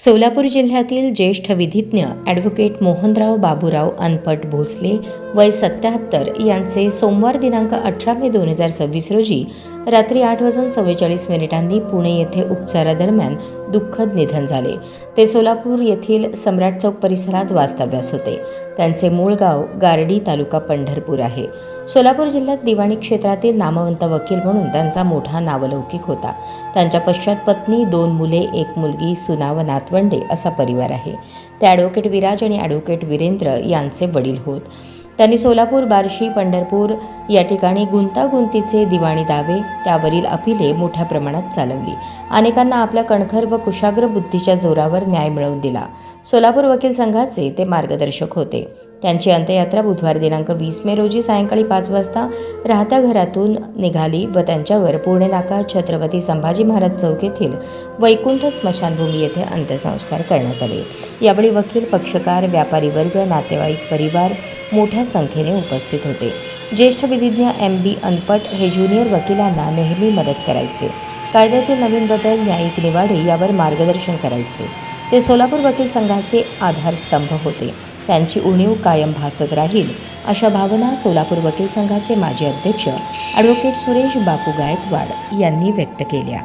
सोलापूर जिल्ह्यातील ज्येष्ठ विधिज्ञ ॲडव्होकेट मोहनराव बाबूराव अनपट भोसले वय 77 यांचे सोमवार दिनांक 18 मे 2026 रोजी रात्री 8:44 पुणे येथे उपचारादरम्यान दुःखद निधन झाले. ते सोलापूर येथील सम्राट चौक परिसरात वास्तव्यास होते. त्यांचे मूळ गाव गारडी तालुका पंढरपूर आहे. सोलापूर जिल्ह्यात दिवाणी क्षेत्रातील नामवंत वकील म्हणून त्यांचा मोठा नावलौकिक होता. त्यांच्या पश्चात पत्नी, 2 मुले, 1 मुलगी, सुना व नातवंडे असा परिवार आहे. ते ॲडव्होकेट विराज आणि ॲडव्होकेट वीरेंद्र यांचे वडील होत. त्यांनी सोलापूर, बार्शी, पंढरपूर या ठिकाणी गुंतागुंतीचे दिवाणी दावे, त्यावरील अपिले मोठ्या प्रमाणात चालवली. अनेकांना आपल्या कणखर व कुशाग्र बुद्धीच्या जोरावर न्याय मिळवून दिला. सोलापूर वकील संघाचे ते मार्गदर्शक होते. त्यांची अंत्ययात्रा बुधवार दिनांक 20 मे रोजी सायंकाळी 5 वाजता राहत्या घरातून निघाली व त्यांच्यावर पुणे नाका छत्रपती संभाजी महाराज चौक येथील वैकुंठ स्मशानभूमी येथे अंत्यसंस्कार करण्यात आले. यावेळी वकील, पक्षकार, व्यापारी वर्ग, नातेवाईक, परिवार मोठ्या संख्येने उपस्थित होते. ज्येष्ठ विधिज्ञ MB अनपट हे ज्युनियर वकिलांना नेहमी मदत करायचे. कायद्यातील नवीन बदल, न्यायिक निवाडे यावर मार्गदर्शन करायचे. ते सोलापूर वकील संघाचे आधारस्तंभ होते. त्यांची उणीव कायम भासत राहील अशा भावना सोलापूर वकील संघाचे माजी अध्यक्ष ॲडव्होकेट सुरेश बापू गायकवाड यांनी व्यक्त केल्या.